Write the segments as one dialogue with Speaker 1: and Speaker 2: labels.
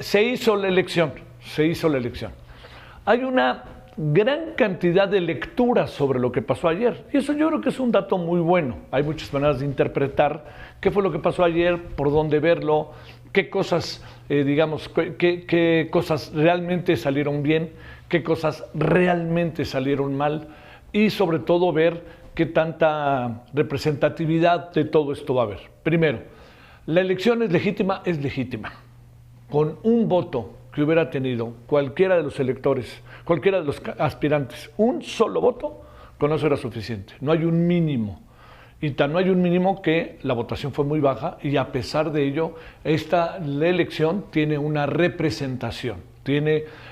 Speaker 1: se hizo la elección, se hizo la elección. Hay una gran cantidad de lecturas sobre lo que pasó ayer, y eso yo creo que es un dato muy bueno. Hay muchas maneras de interpretar qué fue lo que pasó ayer, por dónde verlo, qué cosas, qué cosas realmente salieron bien, qué cosas realmente salieron mal, y sobre todo ver qué tanta representatividad de todo esto va a haber. Primero, la elección es legítima. Con un voto que hubiera tenido cualquiera de los electores, cualquiera de los aspirantes, un solo voto, con eso era suficiente. No hay un mínimo. Y tan no hay un mínimo que la votación fue muy baja, y a pesar de ello, la elección tiene una representación.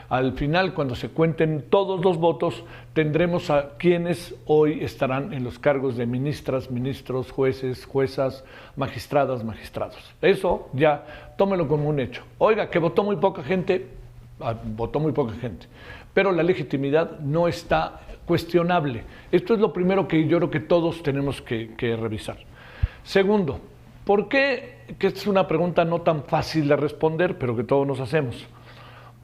Speaker 1: Al final, cuando se cuenten todos los votos, tendremos a quienes hoy estarán en los cargos de ministras, ministros, jueces, juezas, magistradas, magistrados. Eso ya tómelo como un hecho. Oiga, que votó muy poca gente, pero la legitimidad no está cuestionable. Esto es lo primero que yo creo que todos tenemos que revisar. Segundo, ¿por qué? Que es una pregunta no tan fácil de responder, pero que todos nos hacemos.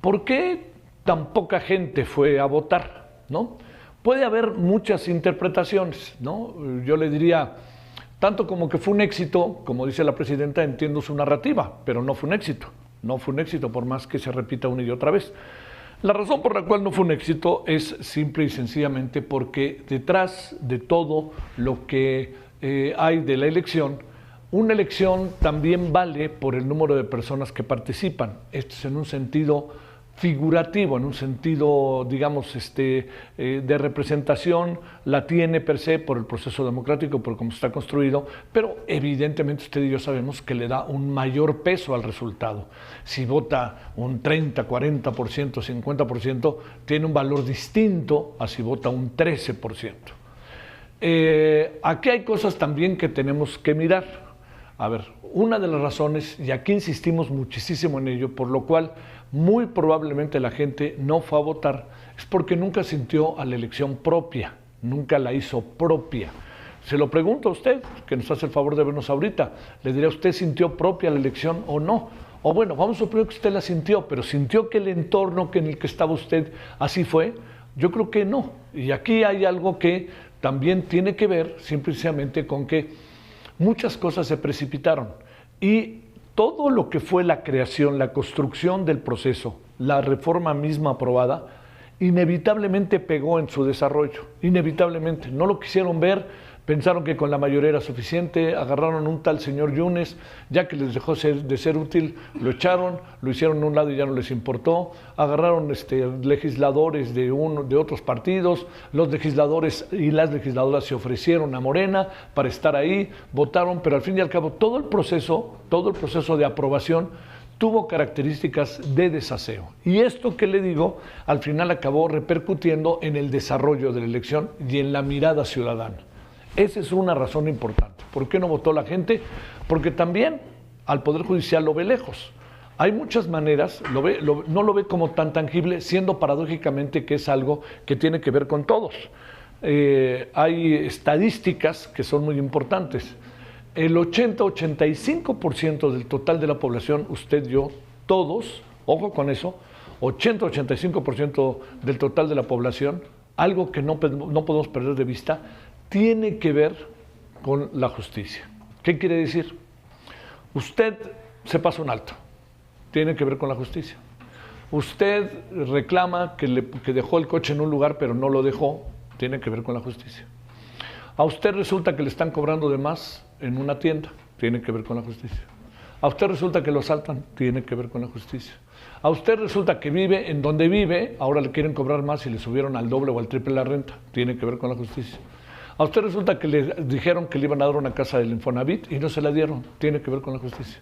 Speaker 1: ¿Por qué tan poca gente fue a votar? ¿No? Puede haber muchas interpretaciones, ¿no? Yo le diría, tanto como que fue un éxito, como dice la presidenta, entiendo su narrativa, pero no fue un éxito. No fue un éxito por más que se repita una y otra vez. La razón por la cual no fue un éxito es simple y sencillamente porque detrás de todo lo que hay de la elección, una elección también vale por el número de personas que participan. Esto es en un sentido figurativo, en un sentido, digamos, de representación, la tiene per se por el proceso democrático, por cómo está construido, pero evidentemente usted y yo sabemos que le da un mayor peso al resultado. Si vota un 30, 40%, 50%, tiene un valor distinto a si vota un 13%. Aquí hay cosas también que tenemos que mirar. A ver, una de las razones, y aquí insistimos muchísimo en ello, por lo cual muy probablemente la gente no fue a votar, es porque nunca sintió a la elección propia, nunca la hizo propia. Se lo pregunto a usted, que nos hace el favor de vernos ahorita, le diré, ¿usted sintió propia la elección o no? O bueno, vamos a suponer que usted la sintió, pero ¿sintió que el entorno en el que estaba usted así fue? Yo creo que no. Y aquí hay algo que también tiene que ver simplemente con que muchas cosas se precipitaron, y todo lo que fue la creación, la construcción del proceso, la reforma misma aprobada, inevitablemente pegó en su desarrollo, inevitablemente. No lo quisieron ver, pensaron que con la mayoría era suficiente, agarraron un tal señor Yunes, ya que les dejó de ser útil, lo echaron, lo hicieron a un lado y ya no les importó, agarraron legisladores de otros partidos, los legisladores y las legisladoras se ofrecieron a Morena para estar ahí, votaron, pero al fin y al cabo todo el proceso de aprobación tuvo características de desaseo. Y esto que le digo, al final acabó repercutiendo en el desarrollo de la elección y en la mirada ciudadana. Esa es una razón importante. ¿Por qué no votó la gente? Porque también al Poder Judicial lo ve lejos. Hay muchas maneras, no lo ve como tan tangible, siendo paradójicamente que es algo que tiene que ver con todos. Hay estadísticas que son muy importantes. El 80-85% del total de la población, usted, yo, todos, ojo con eso, 80-85% del total de la población, algo que no podemos perder de vista, tiene que ver con la justicia. ¿Qué quiere decir? Usted se pasa un alto, tiene que ver con la justicia. Usted reclama que dejó el coche en un lugar pero no lo dejó, tiene que ver con la justicia. A usted resulta que le están cobrando de más en una tienda, tiene que ver con la justicia. A usted resulta que lo asaltan, tiene que ver con la justicia. A usted resulta que vive en donde vive, ahora le quieren cobrar más y le subieron al doble o al triple la renta, tiene que ver con la justicia. A usted resulta que le dijeron que le iban a dar una casa del Infonavit y no se la dieron, tiene que ver con la justicia.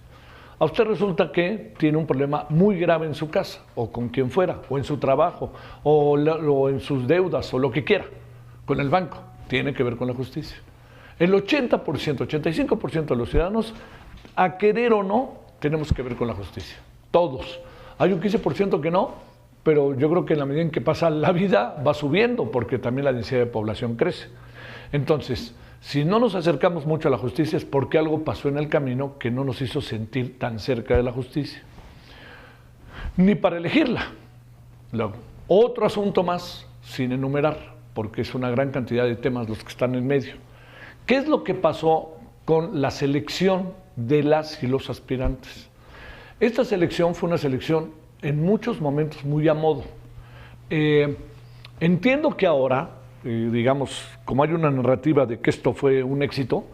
Speaker 1: A usted resulta que tiene un problema muy grave en su casa, o con quien fuera, o en su trabajo, o en sus deudas, o lo que quiera, con el banco, tiene que ver con la justicia. El 80%, 85% de los ciudadanos, a querer o no, tenemos que ver con la justicia. Todos. Hay un 15% que no, pero yo creo que en la medida en que pasa la vida va subiendo, porque también la densidad de población crece. Entonces, si no nos acercamos mucho a la justicia es porque algo pasó en el camino que no nos hizo sentir tan cerca de la justicia. ni para elegirla. Luego, otro asunto más, sin enumerar, porque es una gran cantidad de temas los que están en medio. ¿Qué es lo que pasó con la selección de las y los aspirantes? Esta selección fue una selección en muchos momentos muy a modo. Entiendo que ahora, digamos, como hay una narrativa de que esto fue un éxito,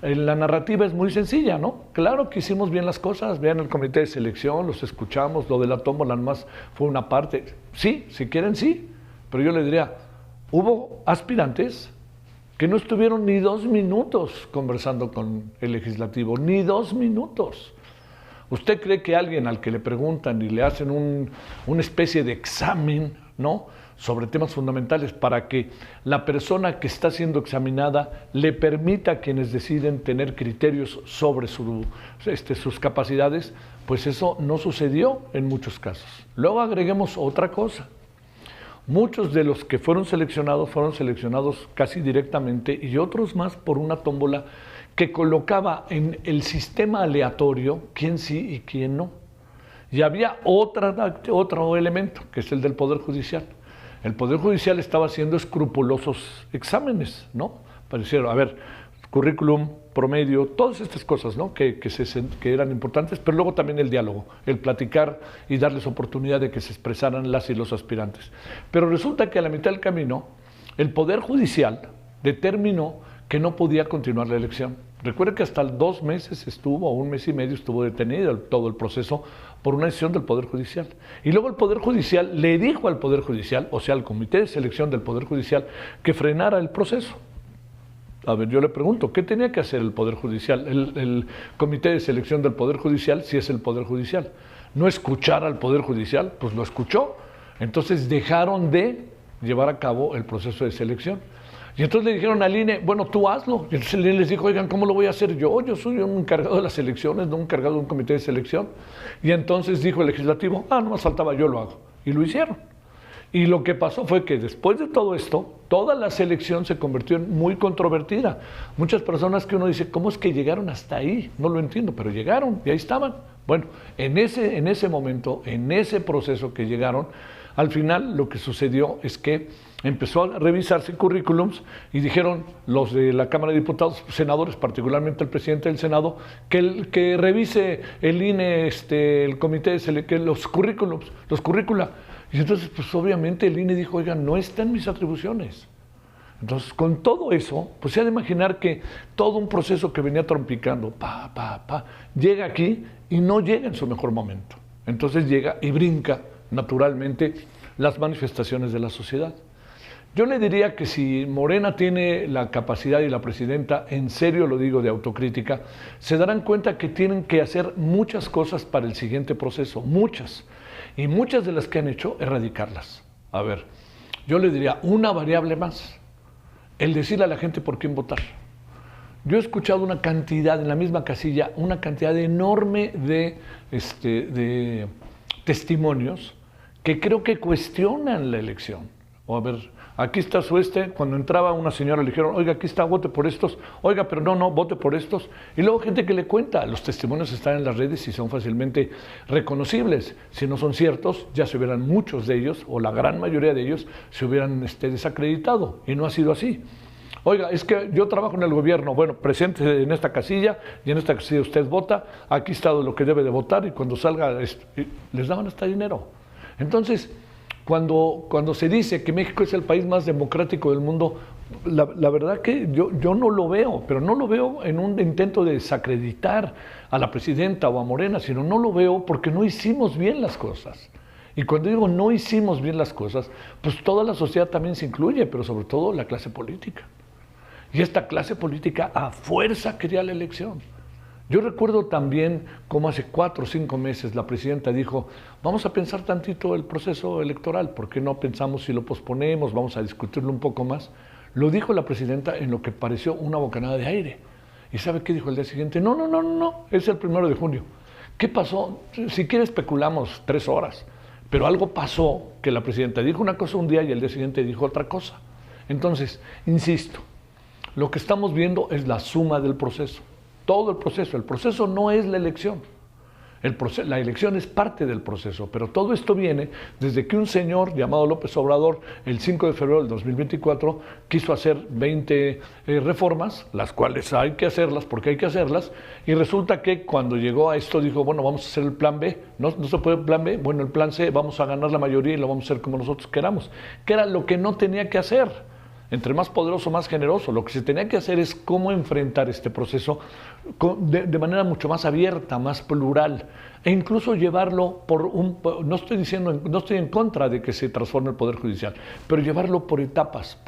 Speaker 1: la narrativa es muy sencilla, ¿no? Claro que hicimos bien las cosas, vean el comité de selección, los escuchamos, lo de la tómbola más fue una parte. Sí, si quieren sí, pero yo le diría, hubo aspirantes que no estuvieron ni 2 minutos conversando con el legislativo, ni 2 minutos. ¿Usted cree que alguien al que le preguntan y le hacen una especie de examen, ¿no?, sobre temas fundamentales para que la persona que está siendo examinada le permita a quienes deciden tener criterios sobre sus capacidades? Pues eso no sucedió en muchos casos. Luego agreguemos otra cosa. Muchos de los que fueron seleccionados casi directamente y otros más por una tómbola que colocaba en el sistema aleatorio quién sí y quién no. Y había otro elemento, que es el del Poder Judicial. El Poder Judicial estaba haciendo escrupulosos exámenes, ¿no? Parecieron, a ver, currículum, promedio, todas estas cosas, ¿no?, que eran importantes, pero luego también el diálogo, el platicar y darles oportunidad de que se expresaran las y los aspirantes. Pero resulta que a la mitad del camino, el Poder Judicial determinó que no podía continuar la elección. Recuerde que hasta 2 meses estuvo, o 1 mes y medio estuvo detenido todo el proceso por una decisión del Poder Judicial. Y luego el Poder Judicial le dijo al Poder Judicial, o sea, al Comité de Selección del Poder Judicial, que frenara el proceso. A ver, yo le pregunto, ¿qué tenía que hacer el Poder Judicial, el Comité de Selección del Poder Judicial, si es el Poder Judicial? ¿No escuchar al Poder Judicial? Pues lo escuchó. Entonces dejaron de llevar a cabo el proceso de selección. Y entonces le dijeron al INE, bueno, tú hazlo. Y entonces el INE les dijo, oigan, ¿cómo lo voy a hacer yo? Yo soy un encargado de las elecciones, no un encargado de un comité de selección. Y entonces dijo el legislativo, no más faltaba, yo lo hago. Y lo hicieron. Y lo que pasó fue que después de todo esto, toda la selección se convirtió en muy controvertida. Muchas personas que uno dice, ¿cómo es que llegaron hasta ahí? No lo entiendo, pero llegaron y ahí estaban. Bueno, en ese momento, en ese proceso que llegaron, al final lo que sucedió es que empezó a revisarse currículums y dijeron los de la Cámara de Diputados, senadores, particularmente el presidente del Senado, que revise el INE, el comité de selección, los currícula. Y entonces, pues obviamente el INE dijo, oigan, no están mis atribuciones. Entonces, con todo eso, pues se ha de imaginar que todo un proceso que venía trompicando, llega aquí y no llega en su mejor momento. Entonces llega y brinca naturalmente las manifestaciones de la sociedad. Yo le diría que si Morena tiene la capacidad y la presidenta, en serio lo digo, de autocrítica, se darán cuenta que tienen que hacer muchas cosas para el siguiente proceso, muchas. Y muchas de las que han hecho, erradicarlas. A ver, yo le diría una variable más, el decirle a la gente por quién votar. Yo he escuchado una cantidad, en la misma casilla, una cantidad enorme de testimonios que creo que cuestionan la elección. O a ver, aquí está cuando entraba una señora le dijeron, oiga, aquí está, vote por estos, oiga, pero no, vote por estos. Y luego gente que le cuenta, los testimonios están en las redes y son fácilmente reconocibles. Si no son ciertos, ya se hubieran muchos de ellos, o la gran mayoría de ellos, se hubieran desacreditado, y no ha sido así. Oiga, es que yo trabajo en el gobierno, bueno, presente en esta casilla, y en esta casilla usted vota, aquí está lo que debe de votar, y cuando salga, les daban hasta dinero. Entonces, cuando se dice que México es el país más democrático del mundo, la verdad que yo no lo veo, pero no lo veo en un intento de desacreditar a la presidenta o a Morena, sino no lo veo porque no hicimos bien las cosas. Y cuando digo no hicimos bien las cosas, pues toda la sociedad también se incluye, pero sobre todo la clase política. Y esta clase política a fuerza quería la elección. Yo recuerdo también cómo hace 4 o 5 meses la presidenta dijo, vamos a pensar tantito el proceso electoral, ¿por qué no pensamos si lo posponemos, vamos a discutirlo un poco más? Lo dijo la presidenta en lo que pareció una bocanada de aire. ¿Y sabe qué dijo el día siguiente? No, es el 1 de junio. ¿Qué pasó? Si quiere especulamos 3 horas, pero algo pasó que la presidenta dijo una cosa un día y el día siguiente dijo otra cosa. Entonces, insisto, lo que estamos viendo es la suma del proceso. Todo el proceso no es la elección. La elección es parte del proceso, pero todo esto viene desde que un señor llamado López Obrador, el 5 de febrero del 2024, quiso hacer 20 reformas, las cuales hay que hacerlas porque hay que hacerlas, y resulta que cuando llegó a esto dijo, bueno, vamos a hacer el plan B, no se puede el plan B, bueno, el plan C, vamos a ganar la mayoría y lo vamos a hacer como nosotros queramos, que era lo que no tenía que hacer. Entre más poderoso, más generoso. Lo que se tenía que hacer es cómo enfrentar este proceso de manera mucho más abierta, más plural, e incluso llevarlo no estoy en contra de que se transforme el Poder Judicial, pero llevarlo por etapas,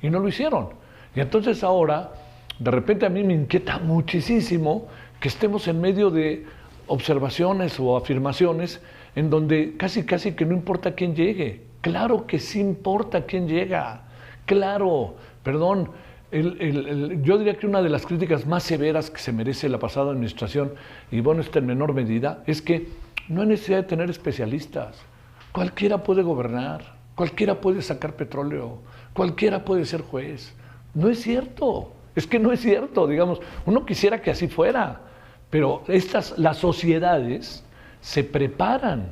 Speaker 1: y no lo hicieron. Y entonces ahora, de repente a mí me inquieta muchísimo que estemos en medio de observaciones o afirmaciones en donde casi que no importa quién llegue. Claro que sí importa quién llega. Claro, perdón, yo diría que una de las críticas más severas que se merece la pasada administración, y bueno, está en menor medida, es que no hay necesidad de tener especialistas. Cualquiera puede gobernar, cualquiera puede sacar petróleo, cualquiera puede ser juez. No es cierto, es que no es cierto, digamos, uno quisiera que así fuera, pero las sociedades se preparan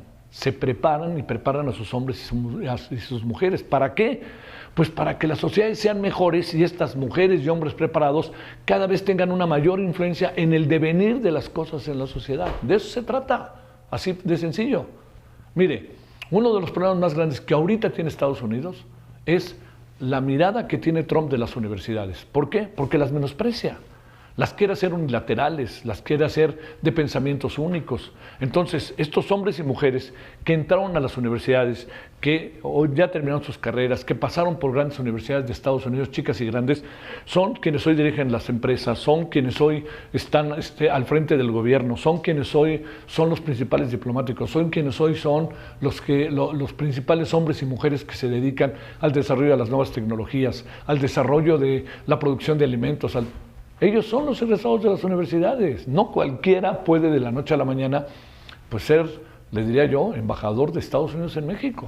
Speaker 1: y preparan a sus hombres y sus mujeres. ¿Para qué? Pues para que las sociedades sean mejores y estas mujeres y hombres preparados cada vez tengan una mayor influencia en el devenir de las cosas en la sociedad. De eso se trata, así de sencillo. Mire, uno de los problemas más grandes que ahorita tiene Estados Unidos es la mirada que tiene Trump de las universidades. ¿Por qué? Porque las menosprecia. Las quiere hacer unilaterales, las quiere hacer de pensamientos únicos. Entonces, estos hombres y mujeres que entraron a las universidades, que hoy ya terminaron sus carreras, que pasaron por grandes universidades de Estados Unidos, chicas y grandes, son quienes hoy dirigen las empresas, son quienes hoy están al frente del gobierno, son quienes hoy son los principales diplomáticos, son quienes hoy son los principales hombres y mujeres que se dedican al desarrollo de las nuevas tecnologías, al desarrollo de la producción de alimentos, ellos son los egresados de las universidades. No cualquiera puede de la noche a la mañana pues ser, le diría yo, embajador de Estados Unidos en México.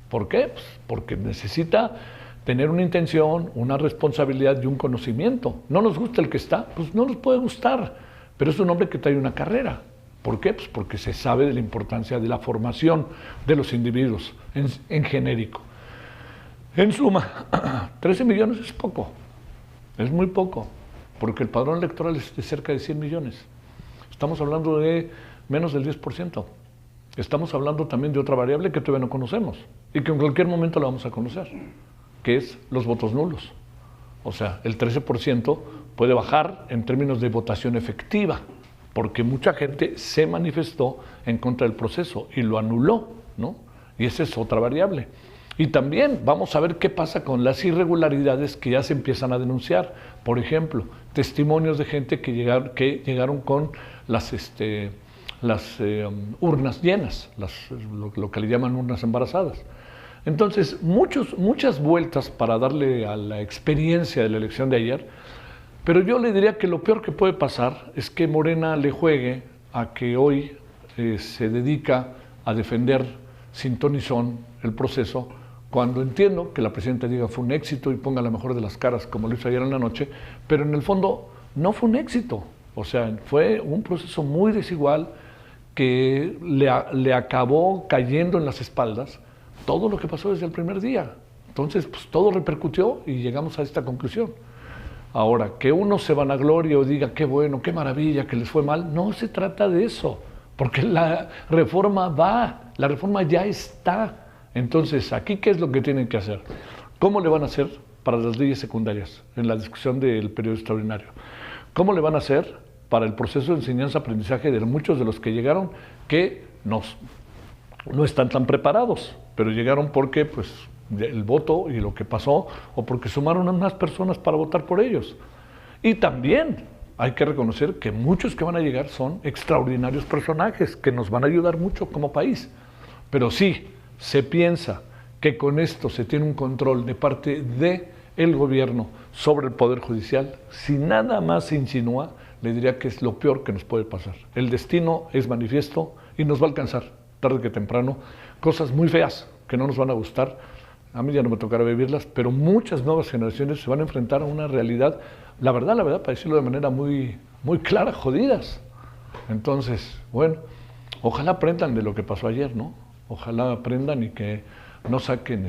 Speaker 1: ¿Por qué? Pues porque necesita tener una intención, una responsabilidad y un conocimiento. No nos gusta el que está, pues no nos puede gustar, pero es un hombre que trae una carrera. ¿Por qué? Pues porque se sabe de la importancia de la formación de los individuos en genérico. En suma, 13 millones es poco, es muy poco, porque el padrón electoral es de cerca de 100 millones. Estamos hablando de menos del 10%. Estamos hablando también de otra variable que todavía no conocemos y que en cualquier momento la vamos a conocer, que es los votos nulos. O sea, el 13% puede bajar en términos de votación efectiva, porque mucha gente se manifestó en contra del proceso y lo anuló, ¿no? Y esa es otra variable. Y también vamos a ver qué pasa con las irregularidades que ya se empiezan a denunciar. Por ejemplo, testimonios de gente que llegaron con las urnas llenas, lo que le llaman urnas embarazadas. Entonces, muchas vueltas para darle a la experiencia de la elección de ayer, pero yo le diría que lo peor que puede pasar es que Morena le juegue a que hoy se dedica a defender sin ton ni son el proceso, cuando entiendo que la presidenta diga fue un éxito y ponga la mejor de las caras como lo hizo ayer en la noche, pero en el fondo no fue un éxito. O sea, fue un proceso muy desigual que le acabó cayendo en las espaldas todo lo que pasó desde el primer día. Entonces, pues todo repercutió y llegamos a esta conclusión. Ahora, que uno se vanaglorie o diga qué bueno, qué maravilla, que les fue mal, no se trata de eso, porque la reforma la reforma ya está. Entonces, aquí, ¿qué es lo que tienen que hacer? ¿Cómo le van a hacer para las leyes secundarias en la discusión del periodo extraordinario? ¿Cómo le van a hacer para el proceso de enseñanza-aprendizaje de muchos de los que llegaron que no están tan preparados, pero llegaron porque pues, el voto y lo que pasó o porque sumaron a más personas para votar por ellos? Y también hay que reconocer que muchos que van a llegar son extraordinarios personajes que nos van a ayudar mucho como país. Pero sí, se piensa que con esto se tiene un control de parte del gobierno sobre el Poder Judicial, si nada más se insinúa, le diría que es lo peor que nos puede pasar. El destino es manifiesto y nos va a alcanzar, tarde que temprano, cosas muy feas que no nos van a gustar. A mí ya no me tocará vivirlas, pero muchas nuevas generaciones se van a enfrentar a una realidad, la verdad, para decirlo de manera muy, muy clara, jodidas. Entonces, bueno, ojalá aprendan de lo que pasó ayer, ¿no? Ojalá aprendan y que no saquen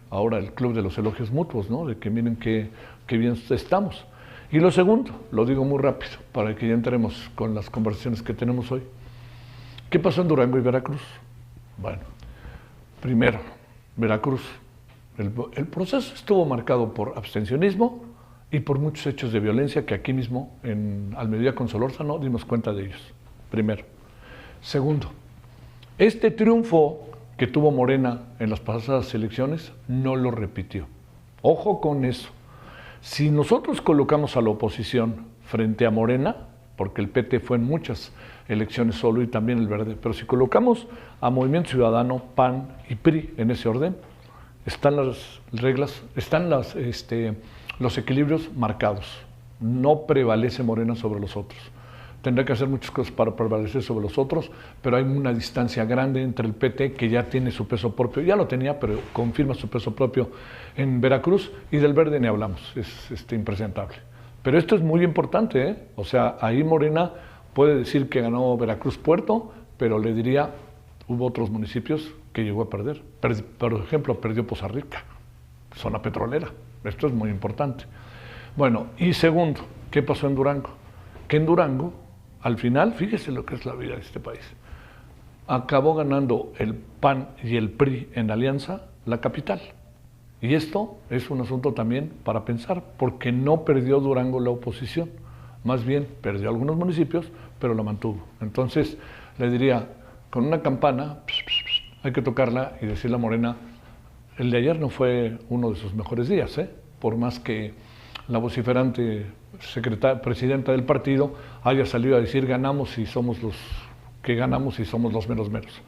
Speaker 1: ahora el club de los elogios mutuos, ¿no? De que miren qué bien estamos. Y lo segundo, lo digo muy rápido, para que ya entremos con las conversaciones que tenemos hoy. ¿Qué pasó en Durango y Veracruz? Bueno, primero, Veracruz, el proceso estuvo marcado por abstencionismo y por muchos hechos de violencia que aquí mismo, al mediodía con Solórzano, dimos cuenta de ellos. Primero. Segundo, este triunfo que tuvo Morena en las pasadas elecciones no lo repitió. Ojo con eso. Si nosotros colocamos a la oposición frente a Morena, porque el PT fue en muchas elecciones solo y también el Verde, pero si colocamos a Movimiento Ciudadano, PAN y PRI en ese orden, están las reglas, están los equilibrios marcados. No prevalece Morena sobre los otros. Tendrá que hacer muchas cosas para prevalecer sobre los otros, pero hay una distancia grande entre el PT, que ya tiene su peso propio, ya lo tenía, pero confirma su peso propio en Veracruz, y del Verde ni hablamos, es impresentable. Pero esto es muy importante, ¿eh? O sea, ahí Morena puede decir que ganó Veracruz Puerto, pero le diría, hubo otros municipios que llegó a perder. Por ejemplo, perdió Poza Rica, zona petrolera. Esto es muy importante. Bueno, y segundo, ¿qué pasó en Durango? Que en Durango, al final, fíjese lo que es la vida de este país, acabó ganando el PAN y el PRI en alianza la capital. Y esto es un asunto también para pensar, porque no perdió Durango la oposición, más bien perdió algunos municipios, pero lo mantuvo. Entonces, le diría, con una campana, hay que tocarla y decirle a Morena, el de ayer no fue uno de sus mejores días, por más que la vociferante presidenta del partido haya salido a decir ganamos y somos los que ganamos y somos los menos menos.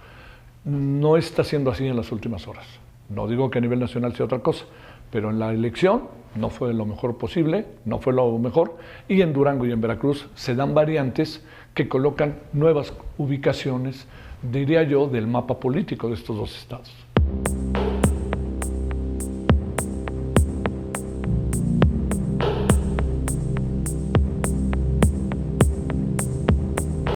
Speaker 1: No está siendo así en las últimas horas. No digo que a nivel nacional sea otra cosa, pero en la elección no fue lo mejor posible, no fue lo mejor, y en Durango y en Veracruz se dan variantes que colocan nuevas ubicaciones, diría yo, del mapa político de estos dos estados.